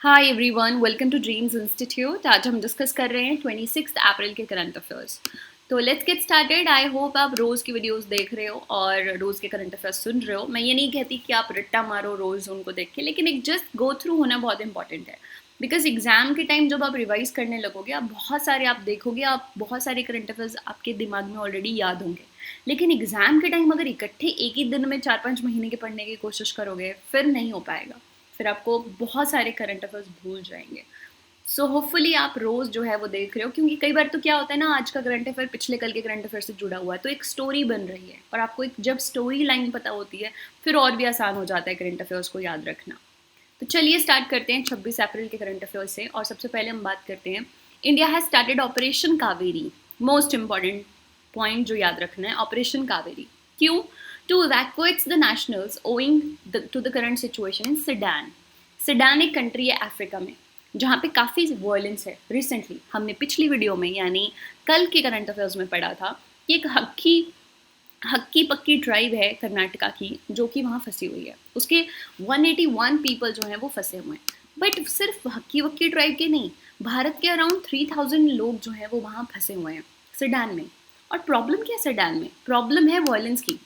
Hi everyone, welcome to Dreams Institute. आज हम discuss कर रहे हैं 26 अप्रैल के करंट अफेयर्स। तो let's get started. I hope आप रोज़ की वीडियोस देख रहे हो और रोज़ के करंट अफेयर्स सुन रहे हो। मैं ये नहीं कहती कि आप रट्टा मारो रोज़ उनको देख के, लेकिन एक जस्ट गो थ्रू होना बहुत इंपॉर्टेंट है। बिकॉज एग्जाम के टाइम जब आप रिवाइज करने लगोगे, आप बहुत सारे आप देखोगे, आप बहुत सारे करंट अफेयर्स आपके दिमाग में ऑलरेडी याद होंगे। लेकिन एग्जाम के टाइम अगर इकट्ठे एक ही दिन में 4-5 महीने के पढ़ने की कोशिश करोगे, फिर नहीं हो पाएगा। फिर आपको बहुत सारे करंट अफेयर्स भूल जाएंगे। सो होपफुली आप रोज़ जो है वो देख रहे हो, क्योंकि कई बार तो क्या होता है ना, आज का करंट अफेयर पिछले कल के करंट अफेयर से जुड़ा हुआ है, तो एक स्टोरी बन रही है और आपको एक जब स्टोरी लाइन पता होती है, फिर और भी आसान हो जाता है करंट अफेयर्स को याद रखना। तो चलिए स्टार्ट करते हैं 26 अप्रैल के करंट अफेयर्स से। और सबसे पहले हम बात करते हैं, India has started operation Kaveri. Most important point जो याद रखना है, ऑपरेशन कावेरी। क्यों? To evacuate the nationals owing to the current situation in Sudan. Sudan एक कंट्री है अफ्रीका में, जहाँ पे काफ़ी वायलेंस है। रिसेंटली हमने पिछली वीडियो में यानी कल के करंट अफेयर्स में पढ़ा था कि एक हक्की पक्की ट्राइब है कर्नाटका की, जो कि वहाँ फंसी हुई है। उसके 181 पीपल जो हैं वो फंसे हुए हैं। बट सिर्फ हक्की वक्की ट्राइब के नहीं, भारत के अराउंड 3000 लोग जो हैं वो वहाँ फंसे हुए हैं सुडान में। और प्रॉब्लम क्या है सुडान में? प्रॉब्लम है वायलेंस की।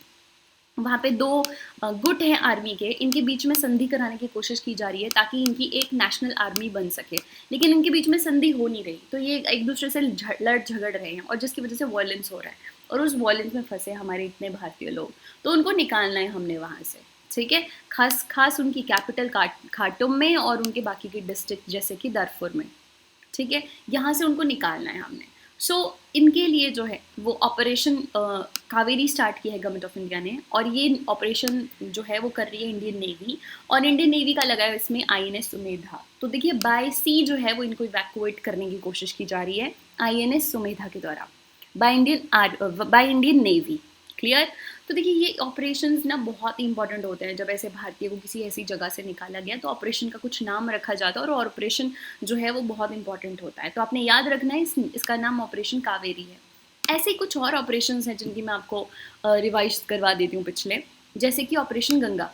वहाँ पे दो गुट हैं आर्मी के, इनके बीच में संधि कराने की कोशिश की जा रही है ताकि इनकी एक नेशनल आर्मी बन सके, लेकिन इनके बीच में संधि हो नहीं रही। तो ये एक दूसरे से लड़ झगड़ रहे हैं और जिसकी वजह से वायलेंस हो रहा है। और उस वायलेंस में फंसे हमारे इतने भारतीय लोग, तो उनको निकालना है हमने वहाँ से। ठीक है, खास खास उनकी कैपिटल खार्टूम में और उनके बाकी के डिस्ट्रिक्ट जैसे कि दारफुर में। ठीक है, यहाँ से उनको निकालना है हमने। सो इनके लिए जो है वो ऑपरेशन कावेरी स्टार्ट किया है गवर्नमेंट ऑफ इंडिया ने, और ये ऑपरेशन जो है वो कर रही है इंडियन नेवी। और इंडियन नेवी का लगा है इसमें INS सुमेधा। तो देखिए, बाय सी जो है वो इनको इवैक्यूएट करने की कोशिश की जा रही है INS सुमेधा के द्वारा, बाय इंडियन नेवी। क्लियर? तो देखिए, ये ऑपरेशंस ना बहुत ही इंपॉर्टेंट होते हैं। जब ऐसे भारतीय को किसी ऐसी जगह से निकाला गया तो ऑपरेशन का कुछ नाम रखा जाता है, और ऑपरेशन जो है वो बहुत इंपॉर्टेंट होता है। तो आपने याद रखना है, इसका नाम ऑपरेशन कावेरी है। ऐसे ही कुछ और ऑपरेशंस हैं जिनकी मैं आपको रिवाइज करवा देती हूँ पिछले, जैसे कि ऑपरेशन गंगा।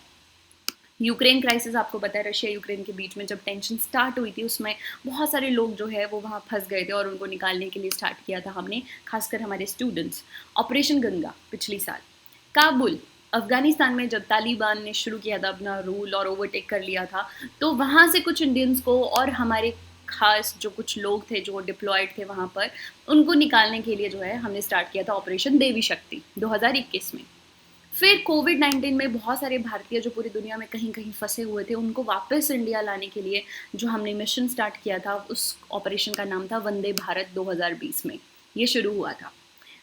यूक्रेन क्राइसिस आपको पता है, रशिया यूक्रेन के बीच में जब टेंशन स्टार्ट हुई थी, उसमें बहुत सारे लोग जो है वो वहाँ फंस गए थे और उनको निकालने के लिए स्टार्ट किया था हमने, खासकर हमारे स्टूडेंट्स। ऑपरेशन गंगा पिछली साल। काबुल, अफगानिस्तान में जब तालिबान ने शुरू किया था अपना रूल और ओवरटेक कर लिया था, तो वहाँ से कुछ इंडियंस को और हमारे खास जो कुछ लोग थे जो डिप्लॉयड थे वहाँ पर, उनको निकालने के लिए जो है हमने स्टार्ट किया था ऑपरेशन देवी शक्ति 2021 में। फिर कोविड-19 में बहुत सारे भारतीय जो पूरी दुनिया में कहीं-कहीं फँसे हुए थे, उनको वापस इंडिया लाने के लिए जो हमने मिशन स्टार्ट किया था, उस ऑपरेशन का नाम था वंदे भारत 2020 में। ये शुरू हुआ था।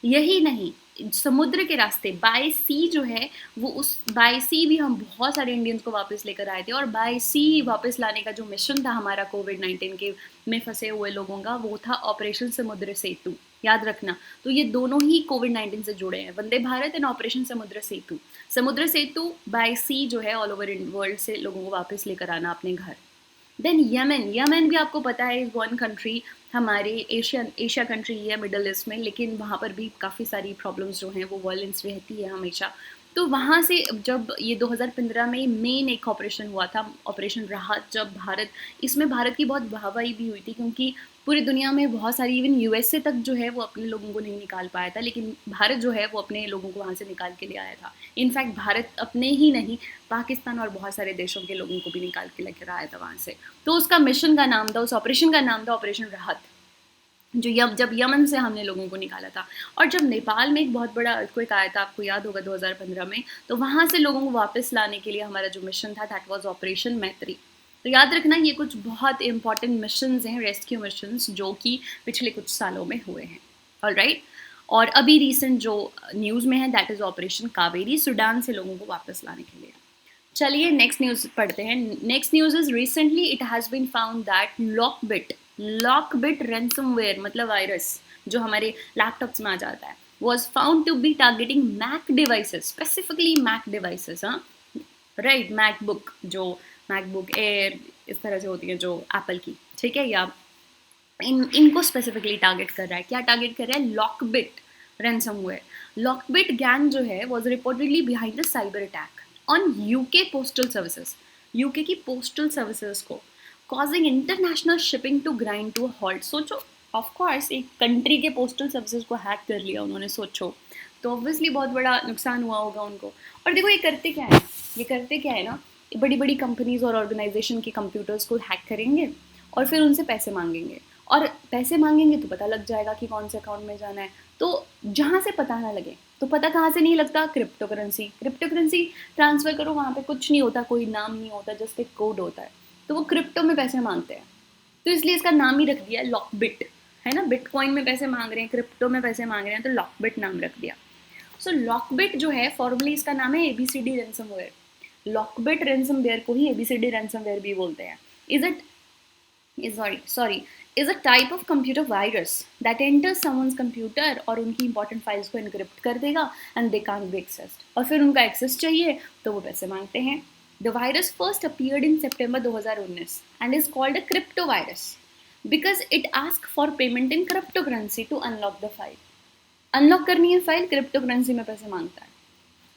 यही नहीं, समुद्र के रास्ते बाय सी जो है वो, उस बाय सी भी हम बहुत सारे इंडियंस को वापस लेकर आए थे। और बाय सी वापस लाने का जो मिशन था हमारा कोविड-19 के में फंसे हुए लोगों का, वो था ऑपरेशन समुद्र सेतु। याद रखना। तो ये दोनों ही कोविड-19 से जुड़े हैं, वंदे भारत एंड ऑपरेशन समुद्र सेतु। समुद्र सेतु बाय सी जो है ऑल ओवर वर्ल्ड से लोगों को वापस लेकर आना अपने घर। देन यमन, यमन भी आपको पता है इज वन कंट्री, हमारे एशिया कंट्री है मिडल ईस्ट में, लेकिन वहाँ पर भी काफ़ी सारी प्रॉब्लम्स जो हैं वो वायलेंस रहती है हमेशा। तो वहाँ से जब ये 2015 में मेन एक ऑपरेशन हुआ था, ऑपरेशन राहत, जब भारत, इसमें भारत की बहुत वाहवाही भी हुई थी, क्योंकि पूरी दुनिया में बहुत सारी, इवन USA तक जो है वो अपने लोगों को नहीं निकाल पाया था, लेकिन भारत जो है वो अपने लोगों को वहाँ से निकाल के ले आया था। इनफैक्ट भारत अपने ही नहीं, पाकिस्तान और बहुत सारे देशों के लोगों को भी निकाल के लेकर आया था वहाँ से। तो उसका मिशन का नाम था, उस ऑपरेशन का नाम था ऑपरेशन राहत, जो जब यमन से हमने लोगों को निकाला था। और जब नेपाल में एक बहुत बड़ा अर्थक्वेक आया था, आपको याद होगा 2015 में, तो वहाँ से लोगों को वापस लाने के लिए हमारा जो मिशन था, दैट वाज ऑपरेशन मैत्री। तो याद रखना, ये कुछ बहुत इंपॉर्टेंट मिशंस हैं, रेस्क्यू मिशंस, जो कि पिछले कुछ सालों में हुए हैं। ऑलराइट। और अभी रिसेंट जो न्यूज़ में है, that is operation Kaveri, Sudan से लोगों को वापस लाने के लिए। चलिए नेक्स्ट न्यूज़ पढ़ते हैं। Next news is recently it has been found that LockBit ransomware, मतलब वायरस जो हमारे लैपटॉप्स में आ जाता है, was found to be targeting Mac devices, specifically Mac devices, हाँ, राइट, मैकबुक, जो मैकबुक एयर इस तरह से होती है जो एप्पल की, ठीक है, या इनको स्पेसिफिकली टारगेट कर रहा है। क्या टारगेट कर रहा है? LockBit ransomware. लॉकबिट गैंग जो है was reportedly behind the cyber attack on UK postal services. UK की पोस्टल सर्विसेज को causing international shipping to grind to halt. सोचो, ऑफ कोर्स एक कंट्री के पोस्टल सर्विसेज को हैक कर लिया उन्होंने, सोचो, तो ऑब्वियसली बहुत बड़ा नुकसान हुआ होगा उनको। और देखो ये करते क्या है, ये करते क्या है ना, बड़ी बड़ी कंपनीज और ऑर्गेनाइजेशन के कंप्यूटर्स को हैक करेंगे और फिर उनसे पैसे मांगेंगे, और पैसे मांगेंगे तो पता लग जाएगा कि कौन से अकाउंट में जाना है। तो जहाँ से पता ना लगे, तो पता कहाँ से नहीं लगता, crypto currency. Crypto currency transfer करो, वहाँ पे कुछ नहीं होता, कोई नाम नहीं होता, जस्ट एक कोड होता है, तो वो क्रिप्टो में पैसे मांगते हैं। तो इसलिए इसका नाम ही रख दिया लॉकबिट, है ना, बिटकॉइन में पैसे मांग रहे हैं, क्रिप्टो में पैसे मांग रहे हैं, तो लॉकबिट नाम रख दिया। सो लॉकबिट जो है फॉर्मली इसका नाम है एबीसीडी रैंसमवेयर। लॉकबिट रैंसमवेयर को ही एबीसीडी रैंसमवेयर भी बोलते हैं। Is it is a type of computer virus that enters someone's computer और उनकी important files को encrypt कर देगा and they can't be accessed, और फिर उनका access चाहिए तो वो पैसे मांगते हैं। The virus first appeared in September 2019 and is called a crypto virus because it asks for payment in cryptocurrency to unlock the file. Unlock करनी है फाइल, क्रिप्टोकरेंसी में पैसे मांगता है।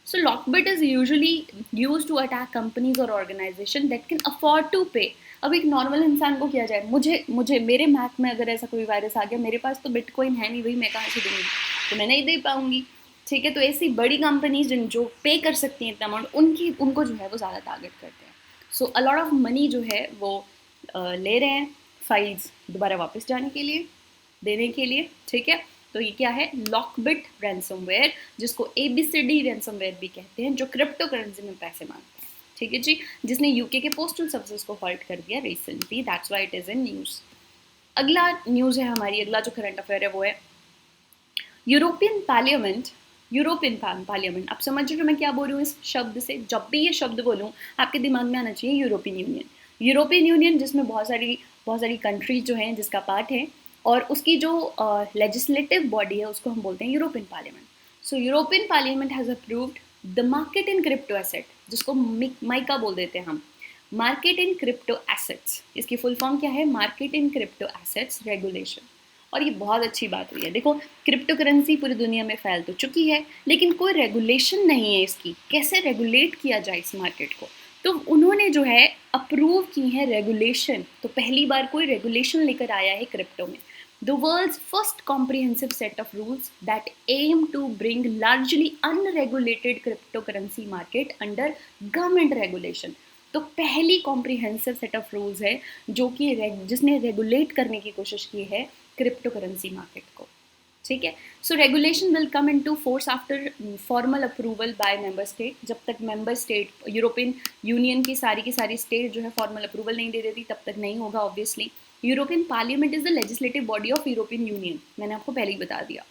So Lockbit is usually used to attack companies or organization that can afford to pay. अब एक normal इंसान को किया जाए, मुझे मेरे मैक में अगर ऐसा कोई वायरस आ गया, मेरे पास तो बिटकॉइन है नहीं भाई, मैं कहाँ से दूँगी, तो मैं नहीं दे पाऊँगी, ठीक है। तो ऐसी बड़ी कंपनीज जो पे कर सकती हैं इतना अमाउंट, उनको जो है वो ज़्यादा टारगेट करते हैं। सो अ लॉट ऑफ मनी जो है वो ले रहे हैं फाइल्स दोबारा वापस जाने के लिए, देने के लिए, ठीक है। तो ये क्या है, लॉकबिट रैंसमवेयर, जिसको एबीसीडी रैंसमवेयर भी कहते हैं, जो क्रिप्टो करेंसी में पैसे मांगते हैं, ठीक है जी, जिसने यूके के पोस्टल सर्विसेज को हॉल्ट कर दिया recently, that's why it is in news. अगला न्यूज़ है हमारी, अगला जो करंट अफेयर है वो है यूरोपियन पार्लियामेंट। यूरोपियन पार्लियामेंट, आप समझ रहे हो मैं क्या बोल रही हूँ इस शब्द से, जब भी ये शब्द बोलूँ आपके दिमाग में आना चाहिए यूरोपियन यूनियन। यूरोपियन यूनियन जिसमें बहुत सारी कंट्रीज जो हैं जिसका पार्ट है, और उसकी जो लेजिस्लेटिव बॉडी है उसको हम बोलते हैं European parliament. So European parliament has approved the market in crypto asset, जिसको माइका बोल देते हैं हम, मार्केट इन क्रिप्टो एसेट्स। इसकी फुल फॉर्म क्या है, market in crypto assets regulation. और ये बहुत अच्छी बात हुई है। देखो क्रिप्टो करेंसी पूरी दुनिया में फैल तो चुकी है, लेकिन कोई रेगुलेशन नहीं है इसकी, कैसे रेगुलेट किया जाए इस मार्केट को। तो उन्होंने जो है अप्रूव की है रेगुलेशन, तो पहली बार कोई रेगुलेशन लेकर आया है क्रिप्टो में। The world's first comprehensive set of rules that aim to bring largely unregulated cryptocurrency market under government regulation। तो पहली कॉम्प्रिहेंसिव सेट ऑफ रूल्स है जो कि जिसने रेगुलेट करने की कोशिश की है क्रिप्टो करेंसी मार्केट को, ठीक है। So regulation will come into force after formal approval by member state. जब तक मेंबर स्टेट, यूरोपियन यूनियन की सारी स्टेट जो है फॉर्मल अप्रूवल नहीं दे देती, तब तक नहीं होगा obviously. European parliament is the legislative body of European union, मैंने आपको पहले ही बता दिया।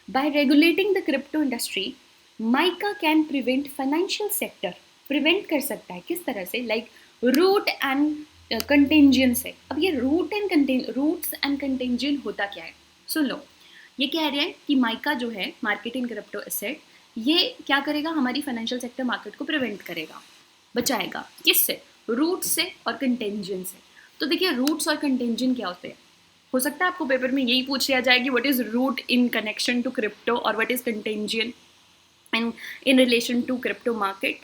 Bye regulating the crypto industry, mica can prevent financial sector, prevent कर सकता है किस तरह से, लाइक रूट एंड कंटेंजियन से। अब ये रूट्स एंड कंटेंजियन होता क्या है, सुन लो। ये कह रहे हैं कि माइका जो है मार्केट इन क्रिप्टो एसेट, ये क्या करेगा, हमारी फाइनेंशियल सेक्टर मार्केट को प्रिवेंट करेगा, बचाएगा, किससे, रूट से और कंटेंजियन से। तो देखिए रूट्स और कंटेंजियन क्या होते हैं, हो सकता है आपको पेपर में यही पूछ लिया जाए कि what is rout in connection to crypto और what is contagion in relation to crypto market.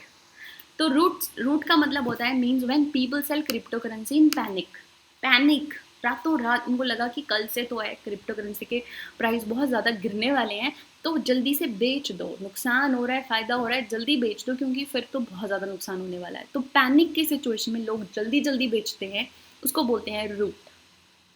तो रूट का मतलब होता है means when people sell cryptocurrency in panic, रातों रात उनको लगा कि कल से तो है क्रिप्टो करेंसी के प्राइस बहुत ज़्यादा गिरने वाले हैं, तो जल्दी से बेच दो, नुकसान हो रहा है, फ़ायदा हो रहा है, जल्दी बेच दो क्योंकि फिर तो बहुत ज़्यादा नुकसान होने वाला है। तो पैनिक की सिचुएशन में लोग जल्दी बेचते हैं, उसको बोलते हैं रूट,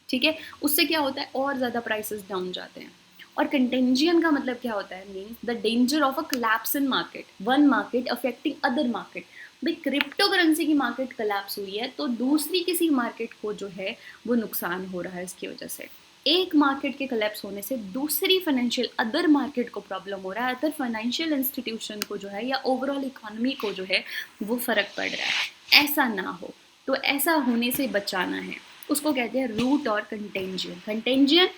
ठीक है। उससे क्या होता है, और ज़्यादा प्राइसेस डाउन जाते हैं। और कंटेंजियन का मतलब क्या होता है, means the danger of a collapse in market, one market affecting other market. भाई क्रिप्टो करेंसी की मार्केट कोलैप्स हुई है तो दूसरी किसी मार्केट को जो है वो नुकसान हो रहा है इसकी वजह से। एक मार्केट के कोलैप्स होने से दूसरी फाइनेंशियल अदर मार्केट को प्रॉब्लम हो रहा है, अदर फाइनेंशियल इंस्टीट्यूशन को जो है या ओवरऑल इकोनॉमी को जो है वो फ़र्क पड़ रहा है। ऐसा ना हो, तो ऐसा होने से बचाना है, उसको कहते हैं रूट और कंटेंजियन। कंटेंजियन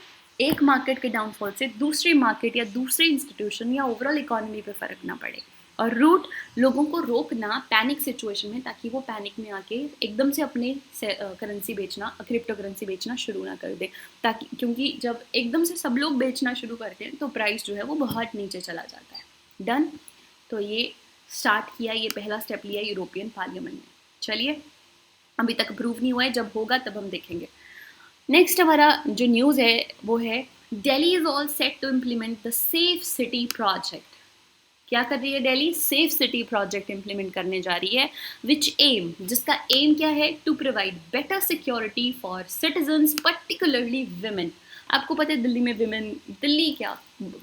एक मार्केट के डाउनफॉल से दूसरी मार्केट या दूसरी इंस्टीट्यूशन या ओवरऑल इकोनॉमी पे फ़र्क ना पड़े। और रूट लोगों को रोकना पैनिक सिचुएशन में, ताकि वो पैनिक में आके एकदम से अपने करेंसी बेचना, क्रिप्टो करेंसी बेचना शुरू ना कर दे, ताकि क्योंकि जब एकदम से सब लोग बेचना शुरू करते हैं तो प्राइस जो है वो बहुत नीचे चला जाता है। डन। तो ये स्टार्ट किया, ये पहला स्टेप लिया यूरोपियन पार्लियामेंट ने। चलिए अभी तक अप्रूव नहीं हुआ है, जब होगा तब हम देखेंगे। नेक्स्ट हमारा जो न्यूज़ है वो है Delhi is all set to implement the safe city project. क्या कर रही है Delhi? Safe city project implement करने जा रही है, विच एम, जिसका एम क्या है? To provide better security for citizens particularly women. आपको पता है दिल्ली में विमेन, दिल्ली क्या,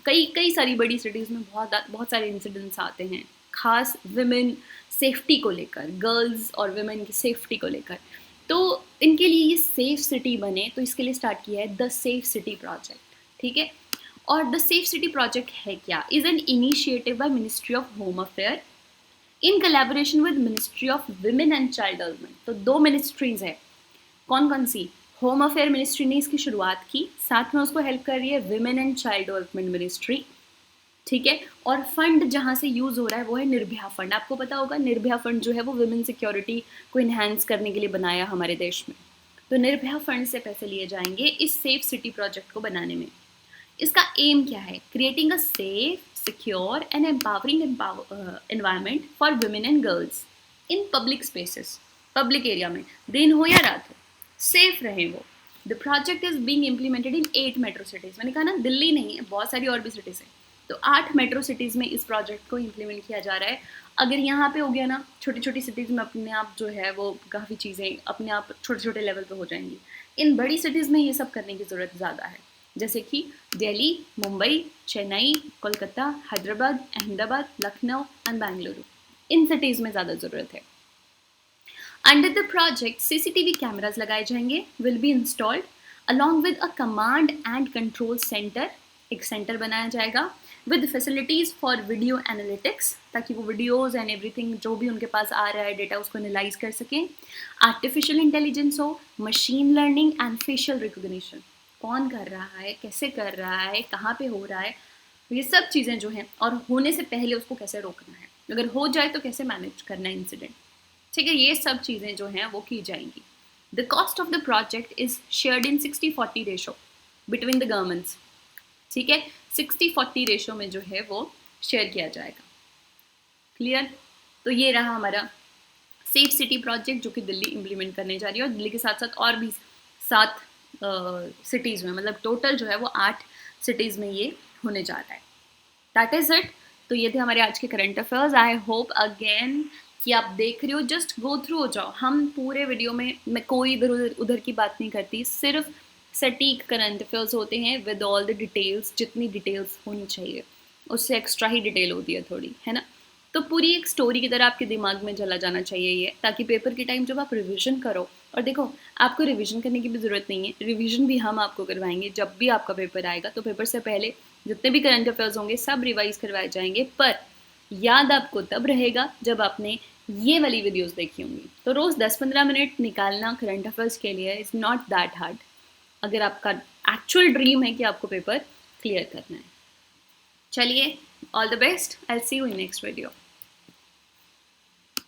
कई कई सारी बड़ी सिटीज़ में बहुत सारे इंसिडेंट्स आते हैं, खास विमेन सेफ्टी को लेकर, गर्ल्स और विमेन की सेफ्टी को लेकर। तो इनके लिए ये सेफ सिटी बने, तो इसके लिए स्टार्ट किया है द सेफ सिटी प्रोजेक्ट, ठीक है। और द सेफ सिटी प्रोजेक्ट है क्या? Is an initiative by ministry of home affair in collaboration with ministry of women and child development. तो 2 मिनिस्ट्रीज है, कौन कौन सी? होम अफेयर मिनिस्ट्री ने इसकी शुरुआत की, साथ में उसको हेल्प कर रही है women and child development ministry, ठीक है। और फंड जहाँ से यूज़ हो रहा है वो है निर्भया फंड। आपको पता होगा निर्भया फंड जो है वो विमेन सिक्योरिटी को इन्हांस करने के लिए बनाया हमारे देश में। तो निर्भया फंड से पैसे लिए जाएंगे इस सेफ सिटी प्रोजेक्ट को बनाने में। इसका एम क्या है? Creating a safe, secure and empowering environment for women and girls in public spaces. Public area में दिन हो या रात हो, सेफ रहे वो। The project is being implemented in 8 metro cities. मैंने कहा ना दिल्ली नहीं है, बहुत सारी और भी सिटीज़ हैं। तो 8 मेट्रो सिटीज़ में इस प्रोजेक्ट को इम्प्लीमेंट किया जा रहा है। अगर यहाँ पे हो गया ना, छोटी छोटी सिटीज़ में अपने आप जो है वो काफ़ी चीज़ें अपने आप छोटे छोटे लेवल पे हो जाएंगी। इन बड़ी सिटीज़ में ये सब करने की ज़रूरत ज़्यादा है, जैसे कि Delhi, Mumbai, Chennai, Kolkata, Hyderabad, Ahmedabad, Lucknow and Bengaluru. In cities में ज़्यादा ज़रूरत है। Under the project CCTV cameras लगाए जाएंगे, will be installed along with a command and control centre. एक सेंटर बनाया जाएगा with facilities for video analytics, ताकि वो वीडियोज़ एंड एवरीथिंग जो भी उनके पास आ रहा है डेटा उसको एनालाइज कर सकें। आर्टिफिशियल इंटेलिजेंस हो, machine learning and facial recognition, कौन कर रहा है, कैसे कर रहा है, कहाँ पे हो रहा है, ये सब चीज़ें जो हैं, और होने से पहले उसको कैसे रोकना है, अगर हो जाए तो कैसे मैनेज करना है इंसिडेंट, ठीक है। ये सब चीज़ें जो हैं वो की जाएंगी। The cost of the project is shared in 60-40 ratio between the governments, ठीक है। 60-40 रेशो में जो है वो शेयर किया जाएगा। क्लियर? तो ये रहा हमारा सेफ सिटी प्रोजेक्ट जो कि दिल्ली इम्प्लीमेंट करने जा रही है, और दिल्ली के साथ साथ और भी 7 सिटीज़ में, मतलब टोटल जो है वो 8 सिटीज़ में ये होने जा रहा है। That is it. तो ये थे हमारे आज के current affairs. I hope again कि आप देख रहे हो, जस्ट गो थ्रू हो जाओ। हम पूरे वीडियो में मैं कोई इधर उधर की बात नहीं करती, सिर्फ सटीक करंट अफेयर्स होते हैं विद ऑल द डिटेल्स, जितनी डिटेल्स होनी चाहिए उससे एक्स्ट्रा ही डिटेल होती है थोड़ी, है ना। तो पूरी एक स्टोरी की तरह आपके दिमाग में चला जाना चाहिए ये, ताकि पेपर के टाइम जब आप रिवीजन करो, और देखो आपको रिवीजन करने की भी ज़रूरत नहीं है, रिवीजन भी हम आपको करवाएंगे जब भी आपका पेपर आएगा। तो पेपर से पहले जितने भी करंट अफेयर्स होंगे सब रिवाइज करवाए जाएंगे, पर याद आपको तब रहेगा जब आपने ये वाली वीडियोस देखी होंगी। तो रोज़ 10-15 मिनट निकालना करंट अफेयर्स के लिए इज़ नॉट दैट हार्ड, अगर आपका एक्चुअल ड्रीम है कि आपको पेपर क्लियर करना है। चलिए, all the best, I will see you in next video.